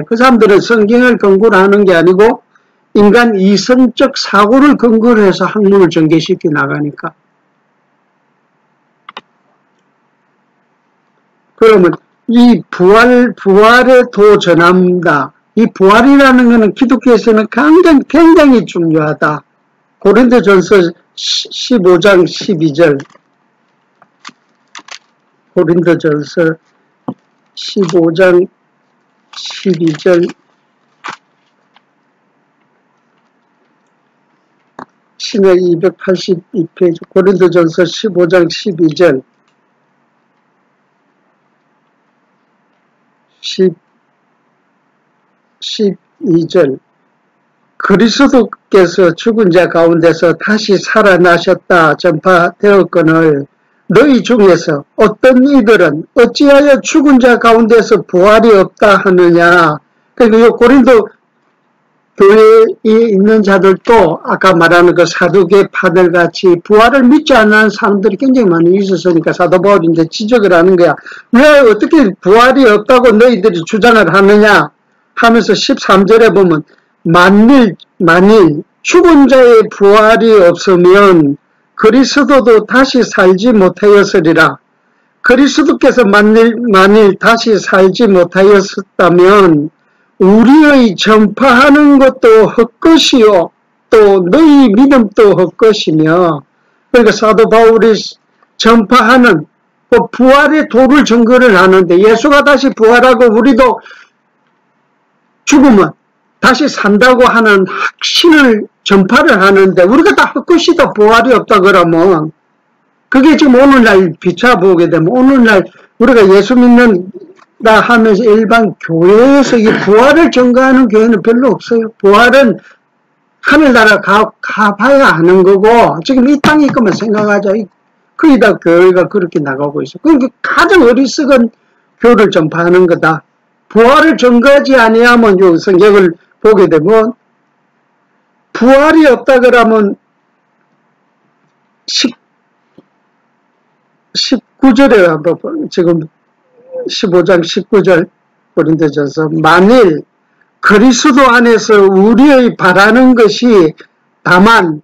그 사람들은 성경을 근거로 하는 게 아니고 인간 이성적 사고를 근거로 해서 학문을 전개시켜 나가니까. 그러면 이 부활에 도 전합니다. 이 부활이라는 것은 기독교에서는 굉장히 중요하다. 고린도전서 15장 12절. 고린도전서 15장 12절. 신약 282페이지. 고린도전서 15장 12절. 12절. 그리스도께서 죽은 자 가운데서 다시 살아나셨다 전파되었거늘 너희 중에서 어떤 이들은 어찌하여 죽은 자 가운데서 부활이 없다 하느냐. 그리고 고린도 교회에 있는 자들도 아까 말하는 그 사두개파들 같이 부활을 믿지 않는 사람들이 굉장히 많이 있었으니까 사도 바울이 이제 지적을 하는 거야. 왜 어떻게 부활이 없다고 너희들이 주장을 하느냐 하면서 13절에 보면 만일 죽은 자의 부활이 없으면 그리스도도 다시 살지 못하였으리라. 그리스도께서 만일 다시 살지 못하였다면 우리의 전파하는 것도 헛것이요 또 너희 믿음도 헛것이며. 그러니까 사도 바울이 전파하는 그 부활의 도를 증거를 하는데 예수가 다시 부활하고 우리도 죽으면 다시 산다고 하는 확신을 전파를 하는데 우리가 다 헛것이다 부활이 없다 그러면 그게 지금 오늘날 비춰보게 되면 오늘날 우리가 예수 믿는다 하면서 일반 교회에서 이 부활을 전가하는 교회는 별로 없어요. 부활은 하늘나라 가봐야 하는 거고 지금 이 땅에 있거만 생각하자. 거의 다 교회가 그렇게 나가고 있어. 그러니까 가장 어리석은 교를 전파하는 거다. 부활을 전가하지 아니하면 요 성경을 보게 되면 부활이 없다 그러면 19절에 한번 지금 15장 19절 고린도전서 만일 그리스도 안에서 우리의 바라는 것이 다만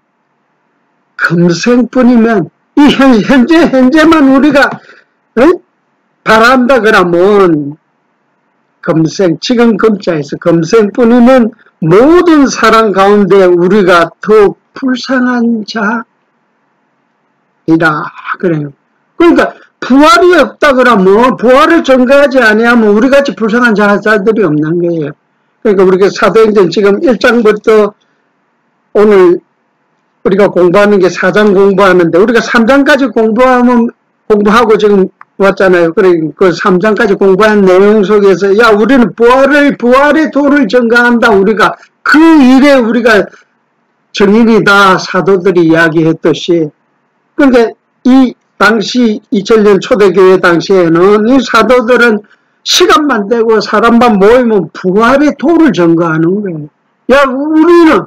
금생뿐이면 이 현재만 우리가 바란다 그러면 금생, 지금 금자에서 금생뿐이면 모든 사람 가운데 우리가 더 불쌍한 자이라 그래요. 그러니까 부활이 없다 그러면 부활을 전가하지 아니하면 우리같이 불쌍한 자들이 없는 거예요. 그러니까 우리가 사도행전 지금 1장부터 오늘 우리가 공부하는 게 4장 공부하는데 우리가 3장까지 공부하고 지금 왔잖아요. 그래, 그 3장까지 공부한 내용 속에서, 야, 우리는 부활의 도를 전가한다. 우리가, 그 일에 우리가 정인이다. 사도들이 이야기했듯이. 그러니까 이 당시 2000년 초대교회 당시에는 이 사도들은 시간만 되고 사람만 모이면 부활의 도를 전가하는 거예요. 야, 우리는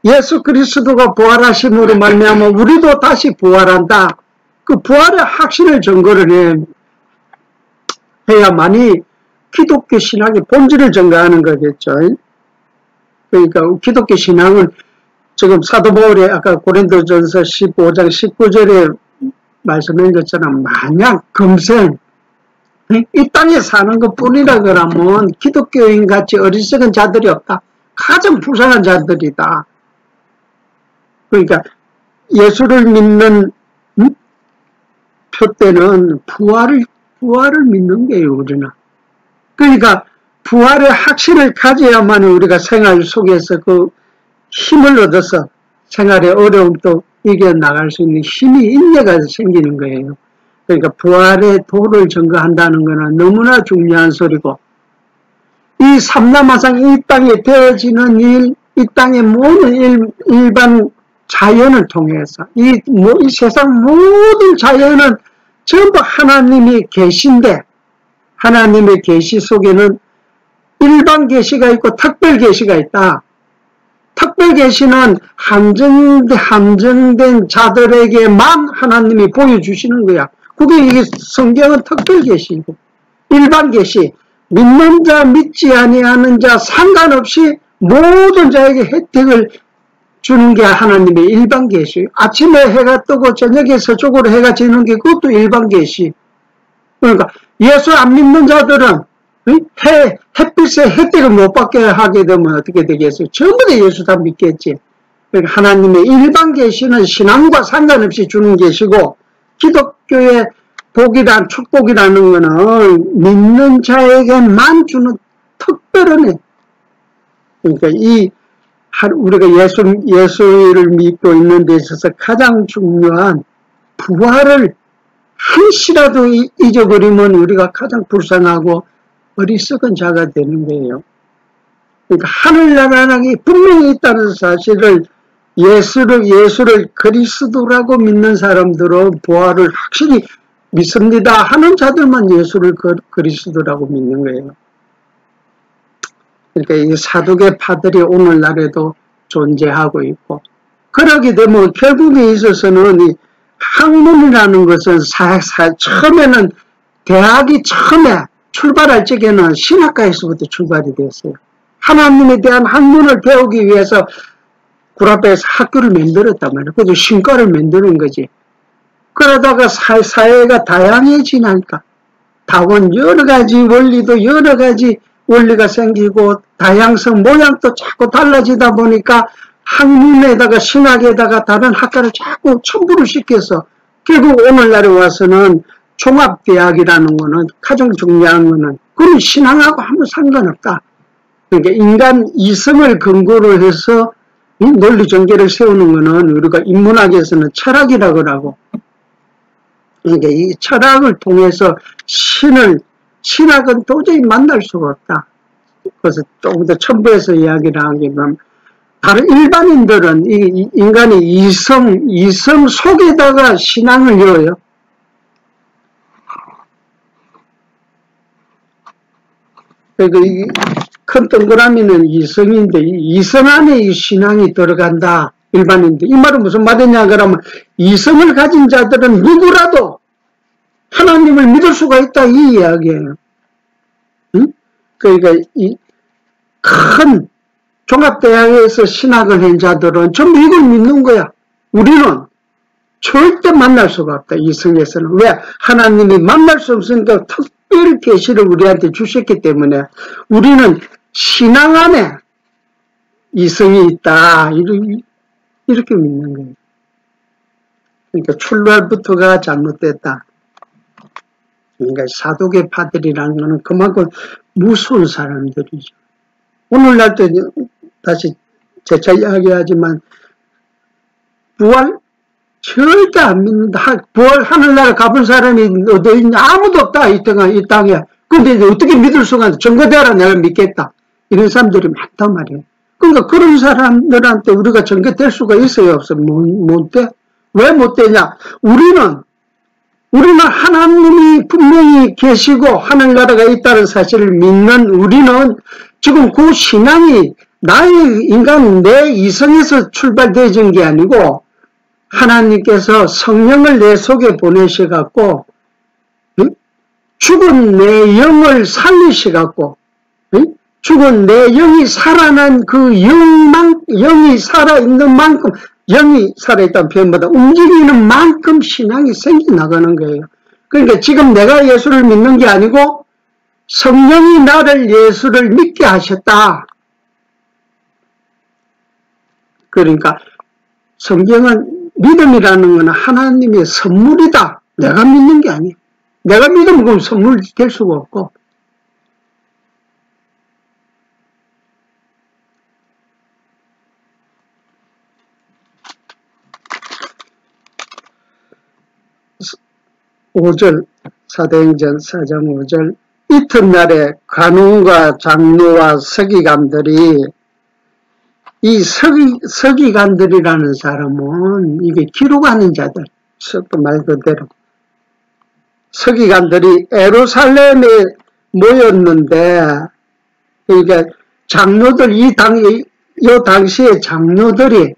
예수 그리스도가 부활하심으로 말미암아 우리도 다시 부활한다. 그 부활의 확신을 증거를 해야만이 기독교 신학의 본질을 증거하는 거겠죠. 그러니까 기독교 신앙은 지금 사도 바울이 아까 고린도전서 15장 19절에 말씀한 것처럼 만약 금생 이 땅에 사는 것 뿐이라 그러면 기독교인 같이 어리석은 자들이 없다. 가장 불쌍한 자들이다. 그러니까 예수를 믿는 표 때는 부활을 믿는 거예요, 우리는. 그러니까 부활의 확신을 가져야만 우리가 생활 속에서 그 힘을 얻어서 생활의 어려움도 이겨나갈 수 있는 힘이, 인내가 생기는 거예요. 그러니까 부활의 도를 증거한다는 것은 너무나 중요한 소리고, 이 삼라마상 이 땅에 되어지는 일, 이 땅의 모든 일반 자연을 통해서 이 세상 모든 자연은 전부 하나님이 계신데, 하나님의 계시 속에는 일반 계시가 있고 특별 계시가 있다. 특별 계시는 한정된 자들에게만 하나님이 보여주시는 거야. 그게 이게 성경은 특별 계시고, 일반 계시, 믿는 자 믿지 아니하는 자 상관없이 모든 자에게 혜택을 주는 게 하나님의 일반 계시. 아침에 해가 뜨고 저녁에 서쪽으로 해가 지는 게 그것도 일반 계시. 그러니까 예수 안 믿는 자들은 햇빛의 혜택을 못 받게 하게 되면 어떻게 되겠어요? 전부 다 예수 다 믿겠지. 그러니까 하나님의 일반 계시는 신앙과 상관없이 주는 계시고, 기독교의 복이란 축복이라는 거는 믿는 자에게만 주는 특별한 애. 그러니까 우리가 예수를 믿고 있는 데 있어서 가장 중요한 부활을 한시라도 잊어버리면 우리가 가장 불쌍하고 어리석은 자가 되는 거예요. 그러니까 하늘나라가 분명히 있다는 사실을 예수를 그리스도라고 믿는 사람들은 부활을 확실히 믿습니다 하는 자들만 예수를 그리스도라고 믿는 거예요. 그러니까 이 사두개파들이 오늘날에도 존재하고 있고, 그러게 되면 결국에 있어서는 이 학문이라는 것은 처음에는 대학이 처음에 출발할 적에는 신학과에서부터 출발이 됐어요. 하나님에 대한 학문을 배우기 위해서 구라파에서 학교를 만들었단 말이에요. 그래서 신과를 만드는 거지. 그러다가 사회가 다양해지니까 다원 여러 가지 원리도 여러 가지 원리가 생기고 다양성 모양도 자꾸 달라지다 보니까 학문에다가 신학에다가 다른 학과를 자꾸 첨부를 시켜서 결국 오늘날에 와서는 종합대학이라는 거는 가장 중요한 거는 그건 신앙하고 아무 상관없다. 그러니까 인간 이성을 근거로 해서 이 논리 전개를 세우는 거는 우리가 인문학에서는 철학이라고 하고, 그러니까 이 철학을 통해서 신학은 도저히 만날 수가 없다. 그래서 조금 더 첨부해서 이야기를 하기면 다른 일반인들은 이 인간의 이성 속에다가 신앙을 열어요. 그러니까 이 큰 동그라미는 이성인데 이성 안에 이 신앙이 들어간다. 일반인들. 이 말은 무슨 말이냐 그러면 이성을 가진 자들은 누구라도 하나님을 믿을 수가 있다 이 이야기예요. 응? 그러니까 이 큰 종합대학에서 신학을 한 자들은 전부 이걸 믿는 거야. 우리는 절대 만날 수가 없다. 이성에서는. 왜? 하나님이 만날 수 없으니까 특별 계시를 우리한테 주셨기 때문에 우리는 신앙 안에 이성이 있다. 이렇게 믿는 거예요. 그러니까 출발부터가 잘못됐다. 그러니까 사두개파들이라는 거는 그만큼 무서운 사람들이죠. 오늘날도 다시 재차 이야기하지만 부활 절대 안 믿는다. 부활 하늘나라 가본 사람이 어디 있냐? 아무도 없다. 이 땅에. 근데 어떻게 믿을 수가 없어. 증거되라 내가 믿겠다. 이런 사람들이 많단 말이에요. 그러니까 그런 사람들한테 우리가 전개될 수가 있어요? 없어? 못 돼? 왜 못 되냐? 우리는 하나님이 분명히 계시고 하늘나라가 있다는 사실을 믿는 우리는 지금 그 신앙이 나의 인간 내 이성에서 출발되어진 게 아니고 하나님께서 성령을 내 속에 보내셔갖고 죽은 내 영을 살리셔갖고 죽은 내 영이 살아난 그 영이 살아있는 만큼 영이 살아있다는 표현보다 움직이는 만큼 신앙이 생겨나가는 거예요. 그러니까 지금 내가 예수를 믿는 게 아니고 성령이 나를 예수를 믿게 하셨다. 그러니까 성경은 믿음이라는 건 하나님의 선물이다. 내가 믿는 게 아니에요. 내가 믿으면 그건 선물 될 수가 없고. 사도행전 4장 5절 이튿날에 관원과 장로와 서기관들이 이 서기관들이라는 사람은 이게 기록하는 자들, 말 그대로 서기관들이 예루살렘에 모였는데, 그러니까 장로들 이 당시에 장로들이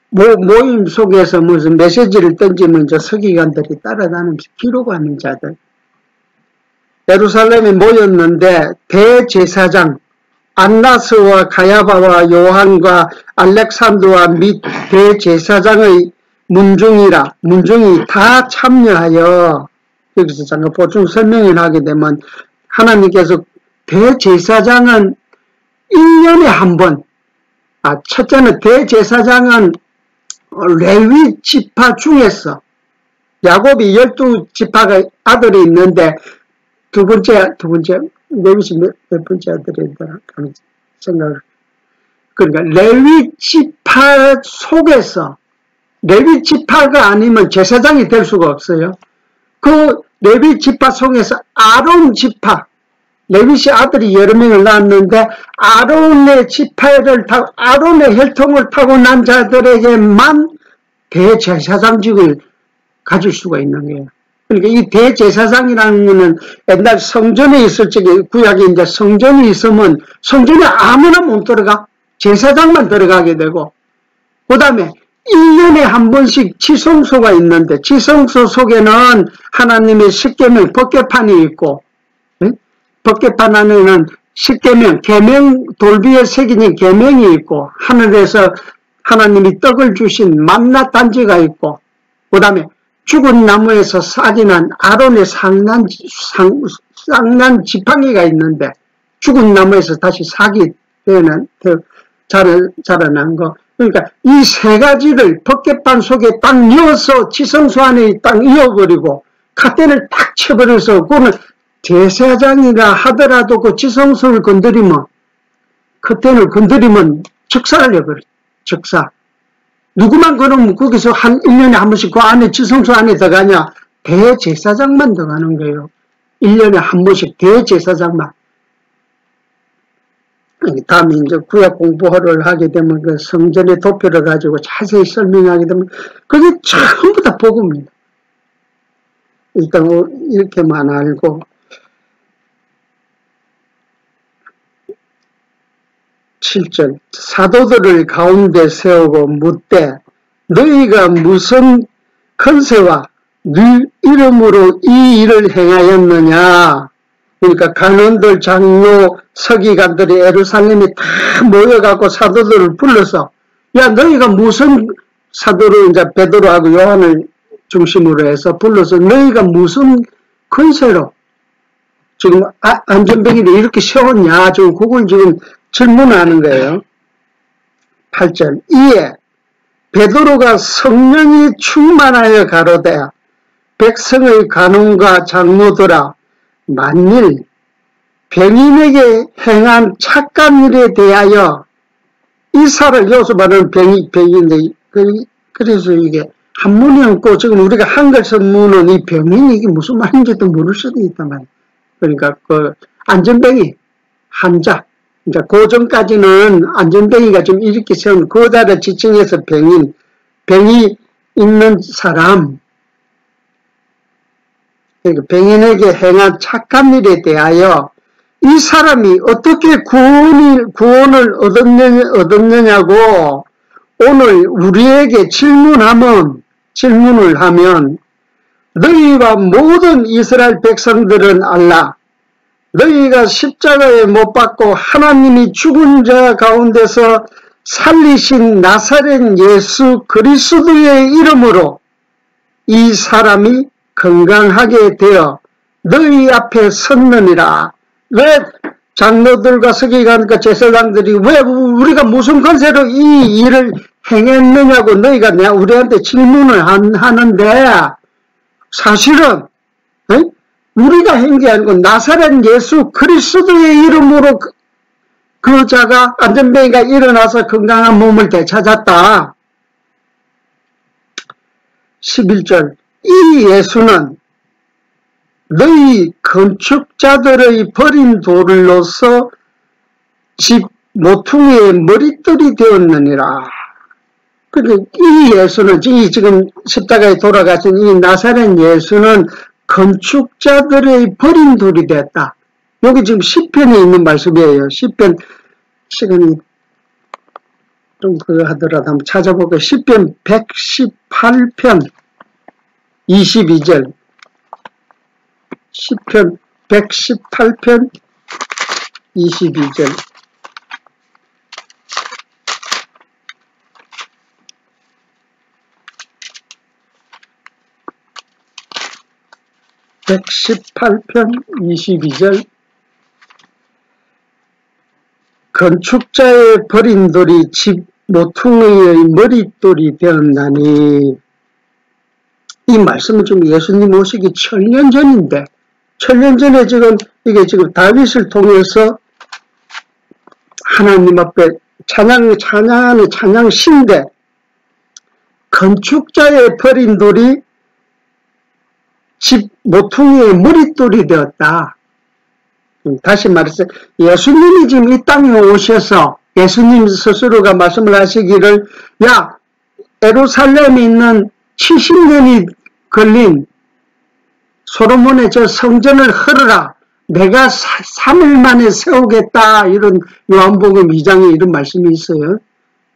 모임 속에서 무슨 메시지를 던지면 저 서기관들이 따라다니면서 기록하는 자들. 예루살렘에 모였는데 대제사장 안나스와 가야바와 요한과 알렉산더와 및 대제사장의 문중이 다 참여하여, 여기서 잠깐 보충 설명을 하게 되면 하나님께서 대제사장은 1년에 한 번, 첫째는 대제사장은 레위 지파 중에서 야곱이 12지파가 아들이 있는데 두 번째 레위시 몇 번째 아들이더라 생각을. 그러니까 레위 지파 속에서, 레위 지파가 아니면 제사장이 될 수가 없어요. 그 레위 지파 속에서 아론 지파, 레위시 아들이 여러 명을 낳았는데 아론의 지파를 타고 아론의 혈통을 타고난 자들에게만 대제사장직을 가질 수가 있는 거예요. 그러니까 이 대제사장이라는 거는 옛날 성전에 있을 적에, 구약에 이제 성전이 있으면 성전에 아무나 못 들어가. 제사장만 들어가게 되고, 그 다음에 1년에 한 번씩 지성소가 있는데, 지성소 속에는 하나님의 십계명, 법궤판이 있고, 법궤판 안에는 십계명, 계명, 돌비에 새겨진 계명이 있고, 하늘에서 하나님이 떡을 주신 만나 단지가 있고, 그 다음에 죽은 나무에서 싹이 난 아론의 쌍난 지팡이가 있는데, 죽은 나무에서 다시 싹이 자라난 거. 그러니까 이 세 가지를 법궤판 속에 딱 넣어서 지성소 안에 딱 넣어버리고 갓대를 딱 쳐버려서, 그거는 제사장이라 하더라도 그 지성소를 건드리면, 갓대를 건드리면 즉사를 해버려. 즉사. 누구만 그러면 거기서 한 1년에 한 번씩 그 안에 지성소 안에 들어가냐? 대제사장만 들어가는 거예요. 1년에 한 번씩 대제사장만. 다음에 이제 구약 공부를 하게 되면 그 성전의 도표를 가지고 자세히 설명하게 되면 그게 전부 다 복음입니다. 일단 이렇게만 알고, 7절 사도들을 가운데 세우고 묻되 너희가 무슨 컨세와 네 이름으로 이 일을 행하였느냐. 그러니까 간원들, 장로, 서기관들이 예루살렘에 다 모여갖고 사도들을 불러서, 야 너희가 무슨, 사도를 이제 베드로하고 요한을 중심으로 해서 불러서 너희가 무슨 컨세로 지금 안전병이를 이렇게 세웠냐, 지금 그걸 지금 질문하는 거예요. 8절 이에 베드로가 성령이 충만하여 가로되 백성의 간원과 장로들아, 만일 병인에게 행한 착한 일에 대하여, 이 사를 여기서 말하는 병인데, 그래서 이게 한문이 없고 지금 우리가 한글 선문은 이 병인이 이게 무슨 말인지도 모를 수도 있단 말이에요. 그러니까 그 안전병이, 환자, 이제 그 전까지는 안전병이가 좀 이렇게 세운 거다를 지칭해서 병이 있는 사람, 그러니까 병인에게 행한 착한 일에 대하여 이 사람이 어떻게 구원을 얻었느냐고 오늘 우리에게 질문을 하면 너희와 모든 이스라엘 백성들은 알라. 너희가 십자가에 못 박고 하나님이 죽은 자 가운데서 살리신 나사렛 예수 그리스도의 이름으로 이 사람이 건강하게 되어 너희 앞에 섰느니라. 왜 장로들과 서기관과 제사장들이 왜 우리가 무슨 권세로 이 일을 행했느냐고 너희가 우리한테 질문을 하는데, 사실은 우리가 한 게 아니고 나사렛 예수 그리스도의 이름으로 그 자가, 안전병이가 일어나서 건강한 몸을 되찾았다. 11절 이 예수는 너희 건축자들의 버린 돌로서 집 모퉁이의 머릿돌이 되었느니라. 그러니까 이 예수는, 지금 십자가에 돌아가신 이 나사렛 예수는 건축자들의 버린 돌이 됐다. 여기 지금 시편에 있는 말씀이에요. 시편, 시간이 좀 그거 하더라도 한번 찾아볼게요. 시편 118편 22절. 시편 118편 22절. 건축자의 버린 돌이 집 모퉁이의 머릿돌이 되었나니. 이 말씀은 지금 예수님 오시기 1000년 전인데, 1000년 전에 이게 지금 다윗을 통해서 하나님 앞에 찬양하는 찬양신데, 건축자의 버린 돌이 집 모퉁이의 머릿돌이 되었다. 다시 말해서 예수님이 지금 이 땅에 오셔서 예수님 스스로가 말씀을 하시기를, 야, 예루살렘에 있는 70년이 걸린 솔로몬의 저 성전을 헐어라. 내가 3일 만에 세우겠다. 이런 요한복음 2장에 이런 말씀이 있어요.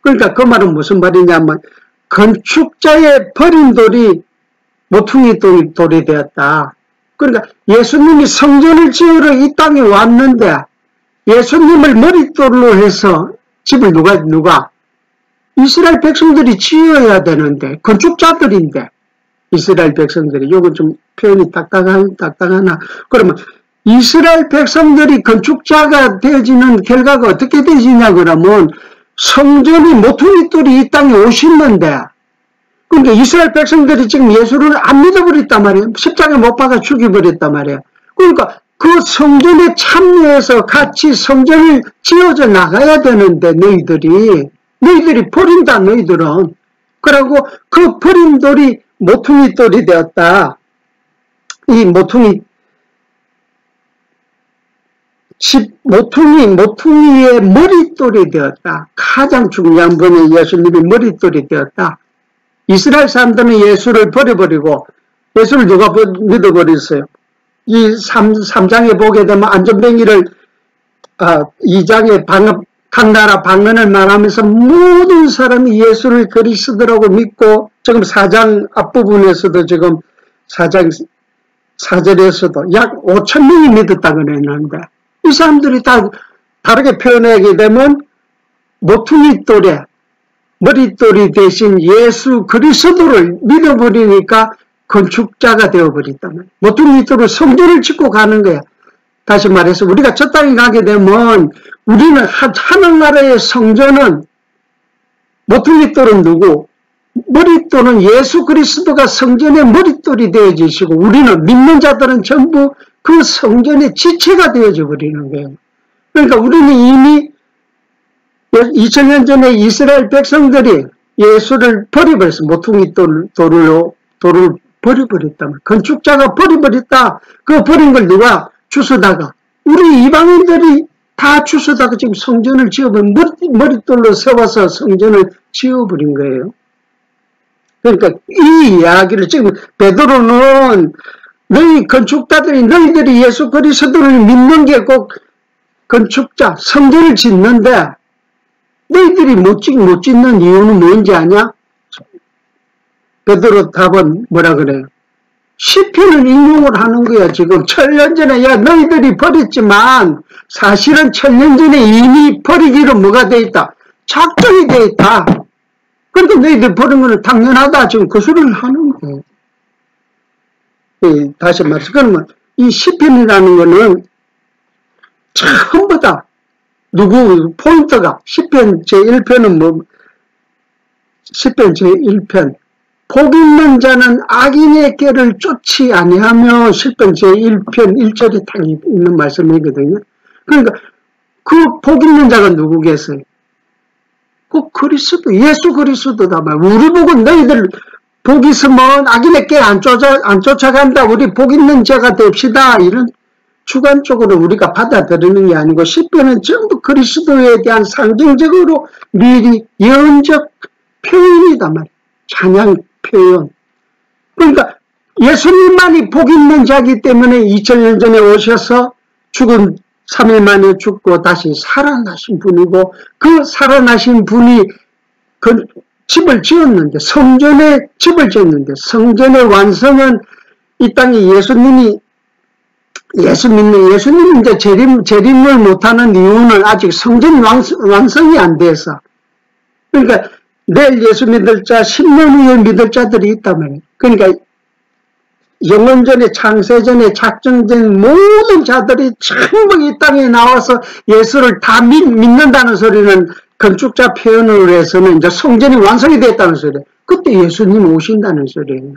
그러니까 그 말은 무슨 말이냐면, 건축자의 버린 돌이 모퉁이 돌이 되었다. 그러니까 예수님이 성전을 지으러 이 땅에 왔는데, 예수님을 머릿돌로 해서 집을 누가 이스라엘 백성들이 지어야 되는데, 건축자들인데, 이스라엘 백성들이, 요건 좀 표현이 딱딱하나. 그러면 이스라엘 백성들이 건축자가 되어지는 결과가 어떻게 되지냐 그러면, 성전이 모퉁이 돌이 이 땅에 오셨는데, 그러니까 이스라엘 백성들이 지금 예수를 안 믿어버렸단 말이에요. 십자가에 못 박아 죽여버렸단 말이에요. 그러니까 그 성전에 참여해서 같이 성전을 지어져 나가야 되는데, 너희들이 버린다, 너희들은. 그리고 그 버린 돌이 모퉁이 돌이 되었다. 이 모퉁이의 머릿돌이 되었다. 가장 중요한 분이 예수님이 머릿돌이 되었다. 이스라엘 사람들은 예수를 버려버리고, 예수를 누가 믿어버렸어요? 이 3장에 보게 되면 안전뱅이를 2장에 각 나라 방언을 말하면서 모든 사람이 예수를 그리스도라고 믿고, 지금 4장 앞부분에서도 지금 4장 4절에서도 약 5,000명이 믿었다 그랬는데, 이 사람들이 다 다르게 표현하게 되면 모퉁이 돌에 머릿돌이 대신 예수 그리스도를 믿어버리니까 건축자가 되어버렸단 말이에요. 모퉁이 돌을 성전을 짓고 가는 거야. 다시 말해서 우리가 저 땅에 가게 되면 우리는 하늘나라의 성전은 모퉁이 돌은 누구? 머릿돌은 예수 그리스도가 성전의 머릿돌이 되어지시고, 우리는 믿는 자들은 전부 그 성전의 지체가 되어져 버리는 거예요. 그러니까 우리는 이미 2000년 전에 이스라엘 백성들이 예수를 버려버렸어. 모퉁이 돌을 버려버렸다. 건축자가 버려버렸다. 그 버린 걸 누가 주워다가, 우리 이방인들이 다 주워다가 지금 성전을 지어버린, 머릿돌로 세워서 성전을 지어버린 거예요. 그러니까 이 이야기를 지금 베드로는, 너희 건축자들이, 너희들이 예수 그리스도를 믿는 게 꼭 건축자, 성전을 짓는데, 너희들이 못 짓는 이유는 뭔지 아냐? 베드로 답은 뭐라 그래요? 시편을 인용을 하는 거야. 지금 1000년 전에, 야, 너희들이 버렸지만 사실은 1000년 전에 이미 버리기로 뭐가 돼 있다? 작정이 돼 있다. 그러니까 너희들 버린 거는 당연하다. 지금 그 소리를 하는 거예요. 다시 말해서, 그러면 이 시편이라는 거는 전부 다 포인트가, 시편 제1편은 시편 제1편, 복 있는 자는 악인의 꾀를 쫓지 아니하며, 시편 제1편 1절에 딱 있는 말씀이거든요. 그러니까 그 복 있는 자가 누구겠어요? 그 그리스도, 예수 그리스도다 말. 우리 복은 너희들 복 있으면 악인의 꾀 안 쫓아간다. 우리 복 있는 자가 됩시다. 이런 주관적으로 우리가 받아들이는 게 아니고, 시편은 전부 그리스도에 대한 상징적으로 미리 예언적 표현이다 말이에요. 찬양 표현. 그러니까 예수님만이 복 있는 자이기 때문에 2000년 전에 오셔서 죽은 3일 만에 죽고 다시 살아나신 분이고, 그 살아나신 분이 그 집을 지었는데, 성전에 집을 지었는데, 성전의 완성은 이 땅에 예수님이 예수님 이제 재림을 못하는 이유는 아직 성전 완성이 안 돼서. 그러니까 내일 예수 믿을 자, 10년 후에 믿을 자들이 있단 말이에요. 그러니까 영원전에 창세전에 작정된 모든 자들이 전부 이 땅에 나와서 예수를 다 믿는다는 소리는 건축자 표현으로 해서는 이제 성전이 완성이 됐다는 소리예요. 그때 예수님 오신다는 소리예요.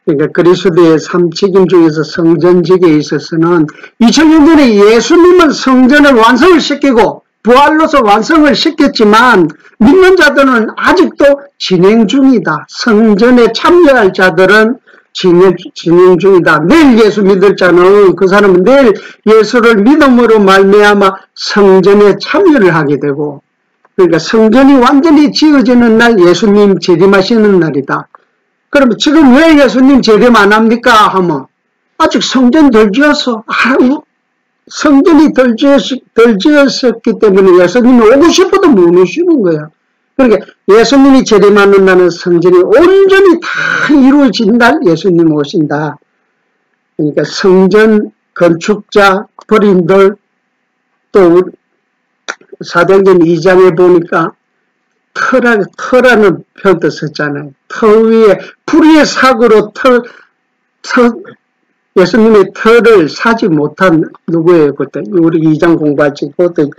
그러니까 그리스도의 삼책임 중에서 성전직에 있어서는 2000년 전에 예수님은 성전을 완성을 시키고 부활로서 완성을 시켰지만 믿는 자들은 아직도 진행 중이다. 성전에 참여할 자들은 진행 중이다. 내일 예수 믿을 자는 그 사람은 내일 예수를 믿음으로 말미암아 성전에 참여를 하게 되고, 그러니까 성전이 완전히 지어지는 날 예수님 재림하시는 날이다. 그러면 지금 왜 예수님 재림 안 합니까? 하면 아직 성전 덜 지었어. 성전이 덜 지었기 때문에 예수님이 오고 싶어도 못 오시는 거야. 그러니까 예수님이 재림하는 날은 성전이 온전히 다 이루어진 날 예수님 오신다. 그러니까 성전 건축자 버린들, 또 사도행전 2장에 보니까 터라는 표현도 썼잖아요. 터 위에 불의의 사고로 예수님의 터를 사지 못한 누구예요? 그때 우리 2장 공부하지. 그것도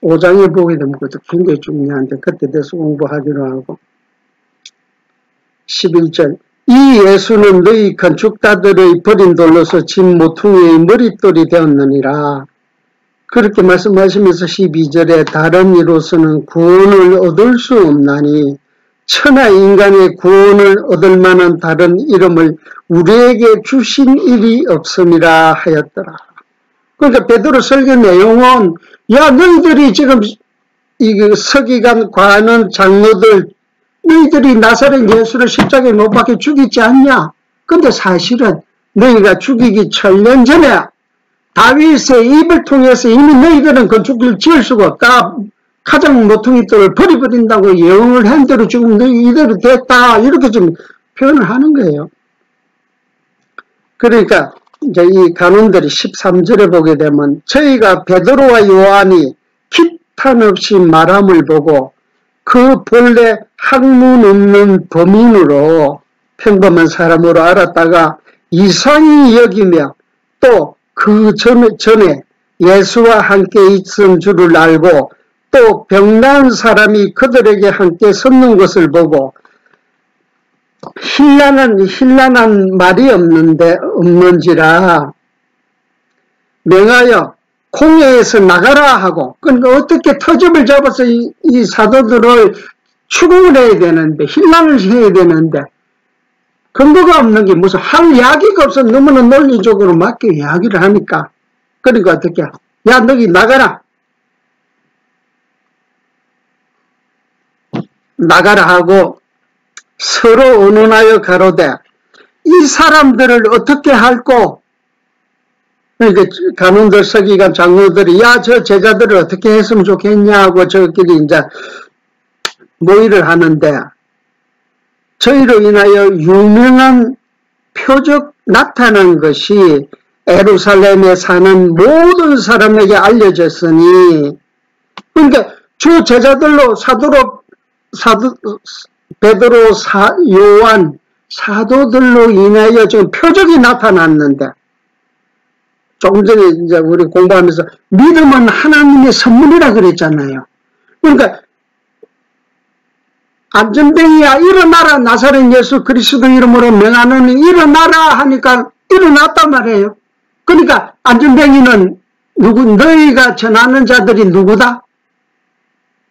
5장에 보게 되면 그것도 굉장히 중요한데 그때 대해서 공부하기로 하고. 11절 이 예수는 너희 건축자들의 버린 돌로서 진 모퉁이의 머릿돌이 되었느니라. 그렇게 말씀하시면서 12절에 다른 이로서는 구원을 얻을 수 없나니 천하 인간의 구원을 얻을 만한 다른 이름을 우리에게 주신 일이 없음이라 하였더라. 그러니까 베드로 설교 내용은 야 너희들이 지금 이 서기관 관원 장로들 너희들이 나사렛 예수를 십자가에 못 박혀 죽이지 않냐? 근데 사실은 너희가 죽이기 1000년 전에 다윗의 입을 통해서 이미 너희들은 건축을 지을 수가 없다. 가장 모퉁이 돌을 버려버린다고 예언을 한 대로 지금 너희 이대로 됐다. 이렇게 좀 표현을 하는 거예요. 그러니까 이제 이 간원들이 13절에 보게 되면 저희가 베드로와 요한이 기탄 없이 말함을 보고 그 본래 학문 없는 범인으로 평범한 사람으로 알았다가 이상히 여기며 또 그 전에 예수와 함께 있은 줄을 알고 또 병난 사람이 그들에게 함께 섰는 것을 보고 힐난한 말이 없는지라 명하여 공회에서 나가라 하고, 그러니까 어떻게 터집을 잡아서 이 사도들을 추궁을 해야 되는데 힐난을 해야 되는데 근거가 없는 게 무슨 할 이야기가 없어. 너무나 논리적으로 맞게 이야기를 하니까. 그러니까 어떻게 야 너희 나가라 하고 서로 의논하여 가로되 이 사람들을 어떻게 할꼬. 그러니까 간원들 서기관 장로들이 야 저 제자들을 어떻게 했으면 좋겠냐고 저끼리 이제 모의를 하는데 저희로 인하여 유명한 표적 나타난 것이 예루살렘에 사는 모든 사람에게 알려졌으니, 그러니까 주 제자들로 베드로, 요한, 사도들로 인하여 지금 표적이 나타났는데, 조금 전에 이제 우리 공부하면서 믿음은 하나님의 선물이라 그랬잖아요. 그러니까 안전뱅이야 일어나라 나사렛 예수 그리스도 이름으로 명하노니 일어나라 하니까 일어났단 말이에요. 그러니까 안전뱅이는 너희가 전하는 자들이 누구다?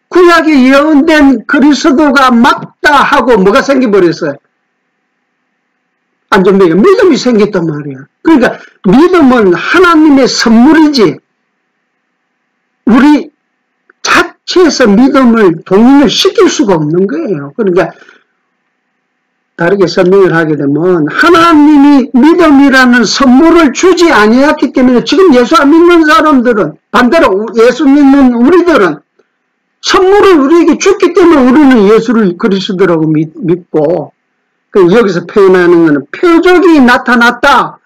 구약에 예언된 그리스도가 맞다 하고 뭐가 생겨버렸어요? 안전뱅이 믿음이 생겼단 말이야. 그러니까 믿음은 하나님의 선물이지 우리 자체에서 믿음을 동의를 시킬 수가 없는 거예요. 그러니까 다르게 설명을 하게 되면 하나님이 믿음이라는 선물을 주지 아니했기 때문에 지금 예수 안 믿는 사람들은 반대로 예수 믿는 우리들은 선물을 우리에게 줬기 때문에 우리는 예수를 그리스도라고 믿고, 여기서 표현하는 것은 표적이 나타났다.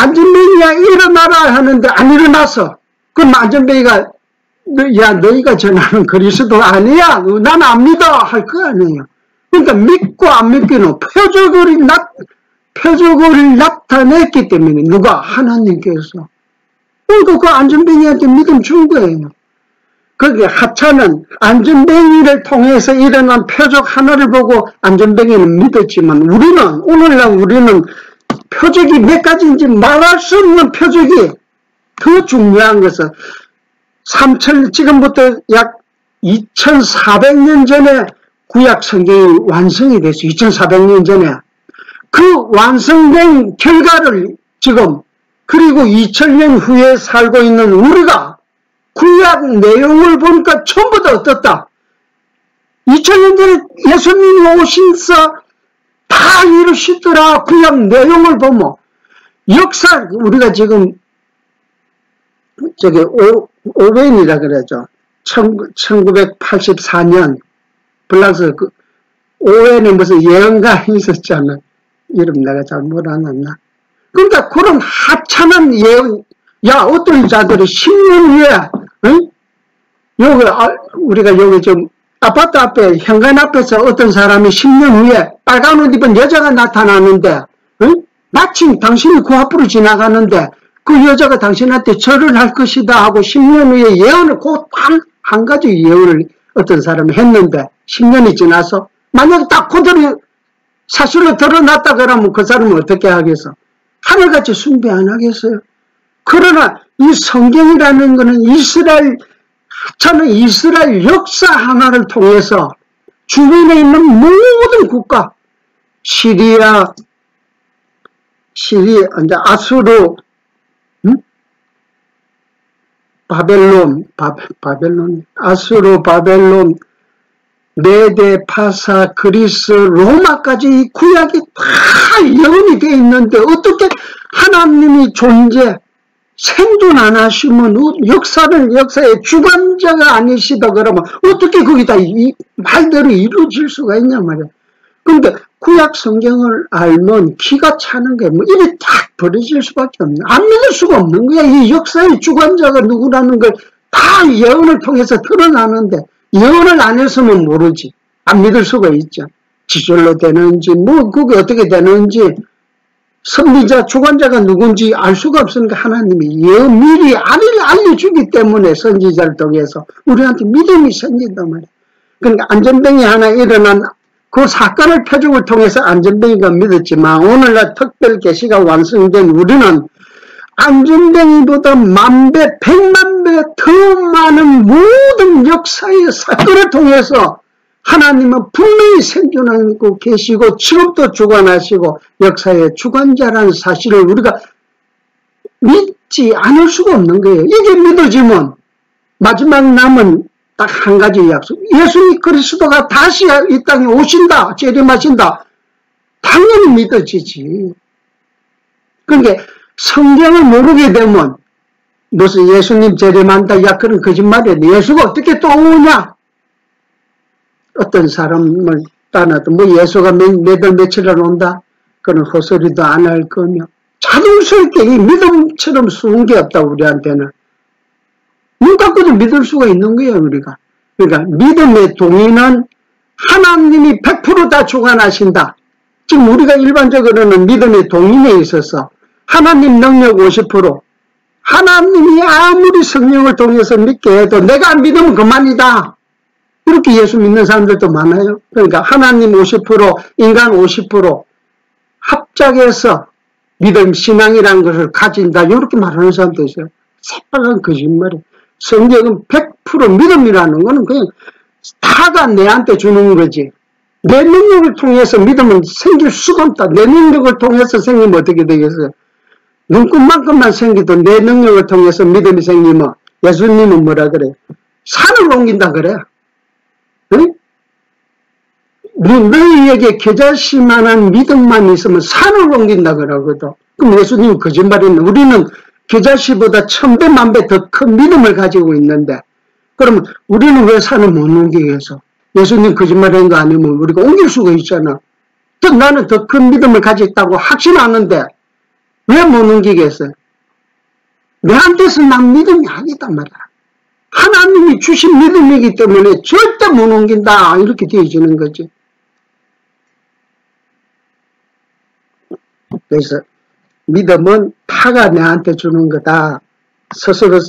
안전뱅이야 일어나라 하는데 안 일어나서 그럼 안전뱅이가 야 너희가 전하는 그리스도 아니야 난 안 믿어 할 거 아니에요. 그러니까 믿고 안 믿기는 표적을 나타냈기 때문에 누가 하나님께서 그러니까 그 안전뱅이한테 믿음 준 거예요. 거기에 하찮은 안전뱅이를 통해서 일어난 표적 하나를 보고 안전뱅이는 믿었지만 오늘날 우리는 표적이 몇 가지인지 말할 수 없는 표적이 더 중요한 것은 지금부터 약 2400년 전에 구약 성경이 완성이 됐어요. 2400년 전에. 그 완성된 결과를 지금 그리고 2000년 후에 살고 있는 우리가 구약 내용을 보니까 전부 다 어떻다? 2000년 전에 예수님이 오셔서 다 이루시더라. 구약 내용을 보면 역사 우리가 지금 저기 오웬이라 그러죠. 1984년 프랑스 그 오웬에 무슨 예언가이 있었잖아. 이름 내가 잘못 안 했나. 그러니까 그런 하찮은 예언, 야 어떤 자들이 10년 후에 여기 우리가 여기 좀 아파트 앞에 현관 앞에서 어떤 사람이 10년 후에 빨간 옷 입은 여자가 나타나는데 마침 당신이 그 앞으로 지나가는데 그 여자가 당신한테 절을 할 것이다 하고 10년 후에 예언을 그 단 한 가지 예언을 어떤 사람이 했는데 10년이 지나서 만약에 딱 그대로 사실로 드러났다 그러면 그 사람은 어떻게 하겠어? 하늘같이 숭배 안 하겠어요? 그러나 이 성경이라는 것은 저는 이스라엘 역사 하나를 통해서 주변에 있는 모든 국가, 시리아, 이제 아수르, 아수르, 바벨론, 메데, 파사, 그리스, 로마까지 이 구약이 다 예언이 되어 있는데 어떻게 하나님이 생존 안 하시면 역사의 주관자가 아니시다 그러면 어떻게 거기다 이 말대로 이루어질 수가 있냐 말이야. 그런데 구약 성경을 알면 기가 차는 게 뭐 이래 딱 버려질 수밖에 없네. 안 믿을 수가 없는 거야. 이 역사의 주관자가 누구라는 걸 다 예언을 통해서 드러나는데 예언을 안 했으면 모르지. 안 믿을 수가 있죠. 지절로 되는지 그게 어떻게 되는지 선미자 주관자가 누군지 알 수가 없으니까 하나님이 미리 알려주기 때문에 선지자를 통해서 우리한테 믿음이 생긴단 말이야. 그러니까 안전뱅이 하나 일어난 그 사건을 표적을 통해서 안전뱅이가 믿었지만 오늘날 특별 계시가 완성된 우리는 안전뱅이보다 10,000배, 1,000,000배 더 많은 모든 역사의 사건을 통해서 하나님은 분명히 생존하고 계시고 지금도 주관하시고 역사의 주관자라는 사실을 우리가 믿지 않을 수가 없는 거예요. 이게 믿어지면 마지막 남은 딱 한 가지 약속. 예수님 그리스도가 다시 이 땅에 오신다. 재림하신다. 당연히 믿어지지. 그러니까 성경을 모르게 되면 무슨 예수님 재림한다. 야 그런 거짓말이야. 예수가 어떻게 또 오냐. 어떤 사람을 떠나도 예수가 며칠을 온다. 그런 헛소리도 안 할 거며 자동스럽게 이 믿음처럼 수은 게 없다 우리한테는. 눈 닫고도 믿을 수가 있는 거예요 우리가. 그러니까 믿음의 동의는 하나님이 100% 다 주관하신다. 지금 우리가 일반적으로는 믿음의 동의에 있어서 하나님 능력 50%, 하나님이 아무리 성령을 통해서 믿게 해도 내가 안 믿으면 그만이다. 이렇게 예수 믿는 사람들도 많아요. 그러니까 하나님 50%, 인간 50% 합작해서 믿음, 신앙이라는 것을 가진다. 이렇게 말하는 사람도 있어요. 새빨간 거짓말이에요. 성경은 100% 믿음이라는 것은 그냥 다가 내한테 주는 거지. 내 능력을 통해서 믿음은 생길 수가 없다. 내 능력을 통해서 생기면 어떻게 되겠어요? 눈꽃만큼만 생기도 내 능력을 통해서 믿음이 생기면 예수님은 뭐라 그래요? 산을 옮긴다 그래. 응? 너희에게 겨자씨만한 믿음만 있으면 산을 옮긴다 그러거든. 그럼 예수님은 거짓말이네. 우리는 겨자씨보다 1000배, 10,000배 더 큰 믿음을 가지고 있는데 그러면 우리는 왜 산을 못 옮기겠어? 예수님 거짓말인 거 아니면 우리가 옮길 수가 있잖아. 나는 더 큰 믿음을 가지고 있다고 확신하는데 왜 못 넘기겠어요? 내한테서 난 믿음이 아니다 말이야. 하나님이 주신 믿음이기 때문에 절대 못 넘긴다. 이렇게 되어지는 거지. 그래서 믿음은 타가 내한테 주는 거다.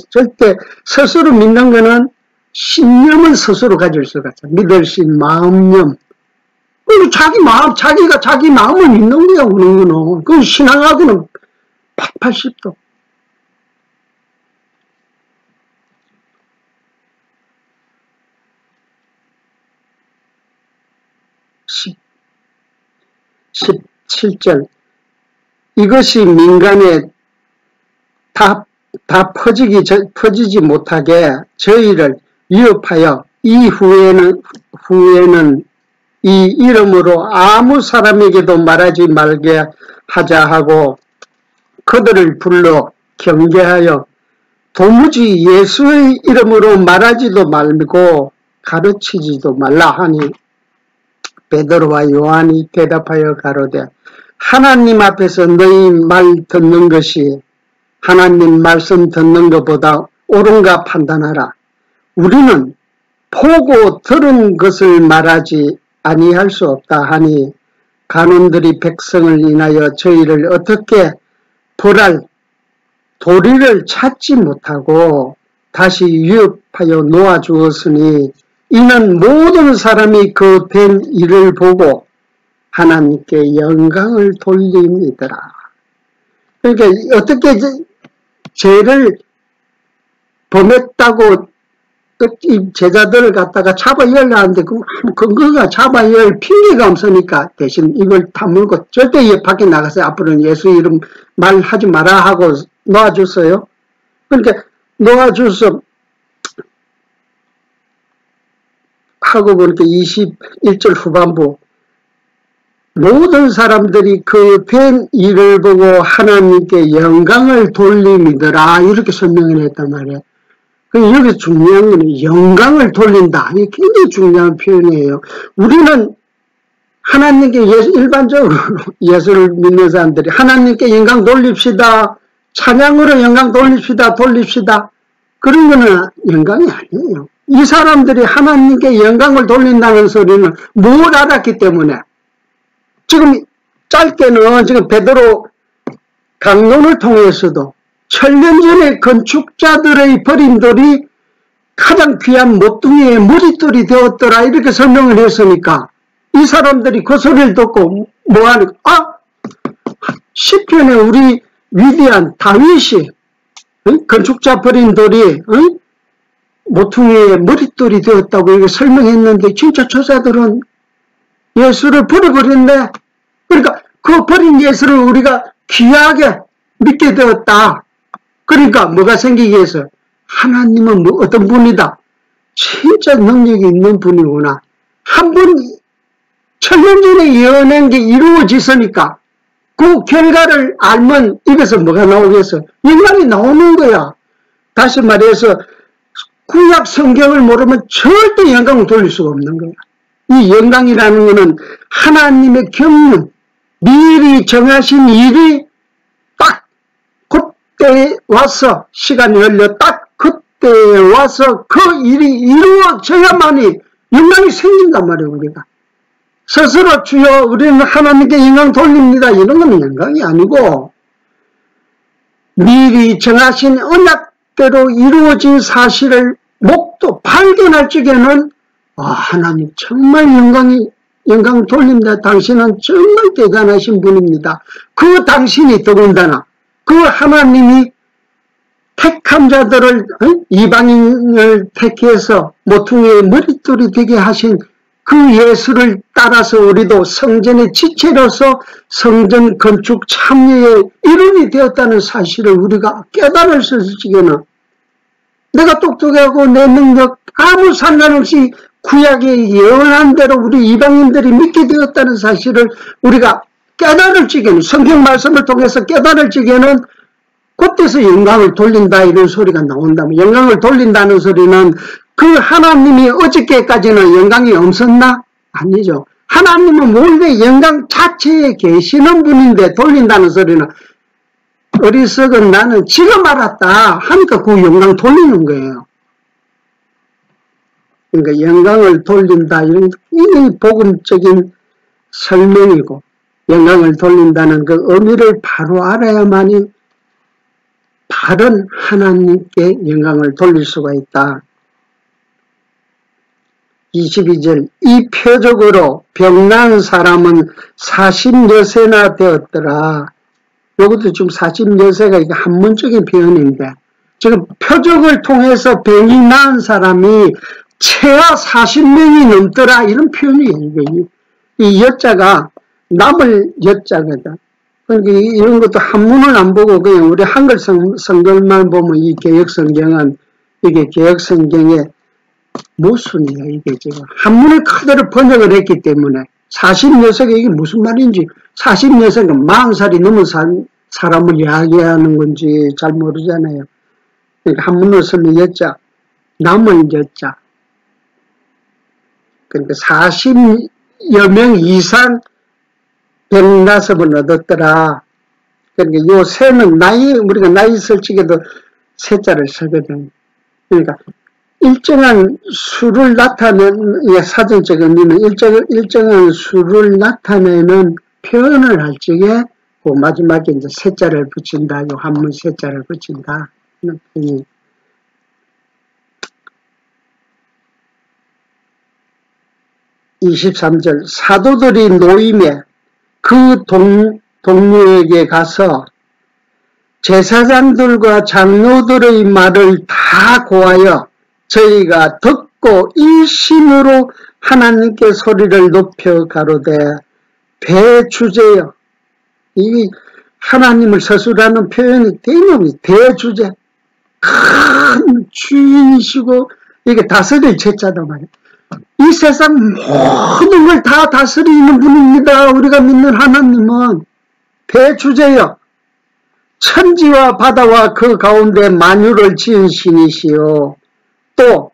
절대 스스로 믿는 거는 신념은 스스로 가질 수가 있어. 믿을 수 있는 마음념. 자기가 자기 마음을 믿는 거야, 그런 거는. 그건 신앙하고는 180도. (10) 17절. 이것이 민간에 다 퍼지지 못하게 저희를 위협하여 이후에는 이 이름으로 아무 사람에게도 말하지 말게 하자 하고 그들을 불러 경계하여 도무지 예수의 이름으로 말하지도 말고 가르치지도 말라 하니 베드로와 요한이 대답하여 가로되 하나님 앞에서 너희 말 듣는 것이 하나님 말씀 듣는 것보다 옳은가 판단하라. 우리는 보고 들은 것을 말하지 아니할 수 없다 하니 간원들이 백성을 인하여 저희를 어떻게 벌할 도리를 찾지 못하고 다시 위협하여 놓아주었으니 이는 모든 사람이 그 된 일을 보고 하나님께 영광을 돌림이더라. 그러니까 어떻게 죄를 범했다고 이 제자들을 갖다가 잡아열려 하는데 그 근거가 잡아열 핑계가 없으니까 대신 이걸 다물고 절대 밖에 나가서 앞으로는 예수 이름 말하지 마라 하고 놓아줬어요. 그러니까 놓아줘서 하고 보니까 21절 후반부 모든 사람들이 그 된 일을 보고 하나님께 영광을 돌림이더라 이렇게 설명을 했단 말이에요. 여기서 중요한 건 영광을 돌린다. 이게 굉장히 중요한 표현이에요. 우리는 하나님께 일반적으로 예수를 믿는 사람들이 하나님께 영광 돌립시다. 찬양으로 영광 돌립시다. 그런 거는 영광이 아니에요. 이 사람들이 하나님께 영광을 돌린다는 소리는 뭘 알았기 때문에 지금 짧게는 지금 베드로 강론을 통해서도 천년 전에 건축자들의 버린 돌이 가장 귀한 모퉁이의 머릿돌이 되었더라 이렇게 설명을 했으니까 이 사람들이 그 소리를 듣고 뭐하는 시편에 우리 위대한 다윗이 건축자 버린 돌이 모퉁이의 머릿돌이 되었다고 이렇게 설명했는데 진짜 저자들은 예수를 버려버렸네. 그러니까 그 버린 예수를 우리가 귀하게 믿게 되었다. 그러니까 뭐가 생기게 해서 하나님은 뭐 어떤 분이다. 진짜 능력이 있는 분이구나. 한 분 천년 전에 예언한 게 이루어졌으니까 그 결과를 알면 입에서 뭐가 나오겠어? 영광이 나오는 거야. 다시 말해서 구약 성경을 모르면 절대 영광을 돌릴 수가 없는 거야. 이 영광이라는 것은 하나님의 경륜, 미리 정하신 일이 딱 그때 와서 시간이 흘려 딱 그때 와서 그 일이 이루어져야만이 영광이 생긴단 말이에요. 우리가 스스로 주여 우리는 하나님께 영광 돌립니다 이런 건 영광이 아니고 미리 정하신 언약대로 이루어진 사실을 목도 발견할 적에는 하나님 정말 영광 돌립니다. 당신은 정말 대단하신 분입니다. 그 당신이 더군다나 그 하나님이 택한 자들을 이방인을 택해서 모퉁이의 머릿돌이 되게 하신 그 예수를 따라서 우리도 성전의 지체로서 성전 건축 참여의 일원이 되었다는 사실을 우리가 깨달을 수 있기에는 내가 똑똑하고 내 능력 아무 상관없이 구약에 예언한 대로 우리 이방인들이 믿게 되었다는 사실을 우리가 깨달을 적에는 성경 말씀을 통해서 깨달을 적에는 그때서 영광을 돌린다 이런 소리가 나온다면 영광을 돌린다는 소리는 그 하나님이 어저께까지는 영광이 없었나? 아니죠. 하나님은 원래 영광 자체에 계시는 분인데 돌린다는 소리는 어리석은 나는 지금 알았다 하니까 그 영광 돌리는 거예요. 그러니까 영광을 돌린다, 이런 이 복음적인 설명이고, 영광을 돌린다는 그 의미를 바로 알아야만이 바른 하나님께 영광을 돌릴 수가 있다. 22절, 이 표적으로 병난 사람은 40여세나 되었더라. 이것도 지금 40여세가 이게 한문적인 표현인데, 지금 표적을 통해서 병이 나은 사람이 최하 40명이 넘더라, 이런 표현이에요. 이 여자가 남을 여자거든. 그러니까 이런 것도 한문을 안 보고 그냥 우리 한글 성경만 보면 이 개역성경은 이게 개역성경의 모순이에요. 이게 지금 한문을 그대로 번역을 했기 때문에 40여세가 이게 무슨 말인지, 40여세가 40살이 넘은 사람을 이야기하는 건지 잘 모르잖아요. 그러니까 한문으로 쓰면 여자, 남을 여자. 그러니까 40여 명 이상 병나섭을 얻었더라. 그러니까 요 세는 우리가 나이 설치기도 세자를 쓰거든. 그러니까 일정한 수를 사전적 의미는 일정한 수를 나타내는 표현을 할 적에 그 마지막에 이제 세자를 붙인다. 요 한문 세자를 붙인다. 23절, 사도들이 노임에 그 동료에게 가서 제사장들과 장로들의 말을 다 고하여 저희가 듣고 일심으로 하나님께 소리를 높여 가로되 대주제여. 이 하나님을 서술하는 표현이 대명이 대주제. 큰 주인이시고 이게 다스릴 제자다 말이야. 이 세상 모든 걸 다 다스리는 분입니다. 우리가 믿는 하나님은 대주제여. 천지와 바다와 그 가운데 만유를 지은 신이시요. 또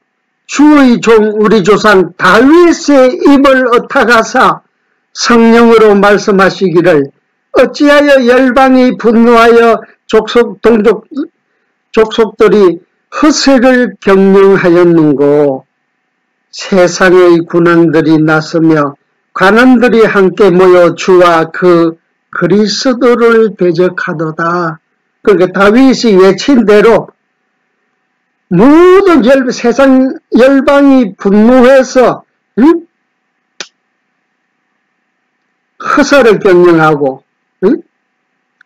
주의 종 우리 조상 다윗의 입을 엇타가사 성령으로 말씀하시기를 어찌하여 열방이 분노하여 족속들이 허세를 경영하였는고. 세상의 군왕들이 나서며 관원들이 함께 모여 주와 그 그리스도를 대적하도다. 그러니까 다윗이 외친 대로 모든 세상 열방이 분노해서 허사를 경영하고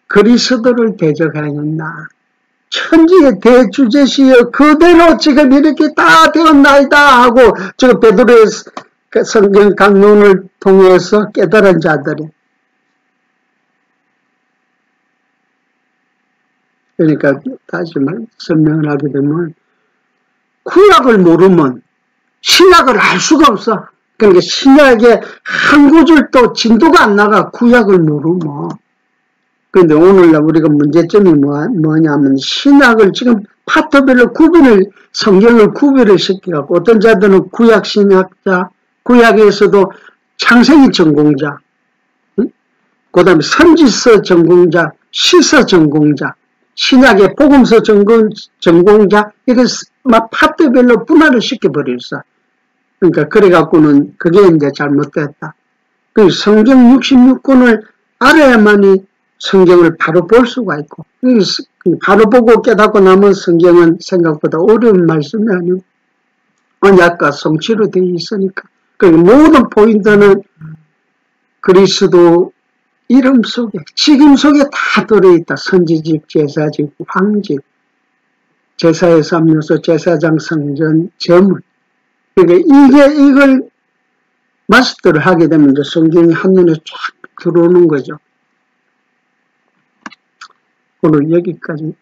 그리스도를 대적하였나. 천지의 대주제시여 그대로 지금 이렇게 다 되었나이다 하고 지금 베드로의 성경 강론을 통해서 깨달은 자들이, 그러니까 다시 설명을 하게 되면 구약을 모르면 신약을 알 수가 없어. 그러니까 신약의 한 구절도 진도가 안 나가, 구약을 모르면. 그런데 오늘날 우리가 문제점이 뭐냐면 신약을 지금 파트별로 성경을 구별을 시켜갖고 어떤 자들은 구약 신약자, 구약에서도 창세기 전공자, 그 다음에 선지서 전공자, 시서 전공자, 신약의 복음서 전공자, 이렇게 막 파트별로 분할을 시켜버렸어. 그러니까 그래갖고는 그게 이제 잘못됐다. 그 성경 66권을 알아야만이 성경을 바로 볼 수가 있고, 바로 보고 깨닫고 나면 성경은 생각보다 어려운 말씀이 아니고 언약과 성취로 되어 있으니까. 그 모든 포인트는 그리스도 이름 속에, 직임 속에 다 들어있다. 선지직, 제사직, 황직, 제사의 3요소, 제사장, 성전, 제물. 그러니까 이걸 마스터를 하게 되면 이제 성경이 한눈에 쫙 들어오는 거죠. 오늘 여기까지.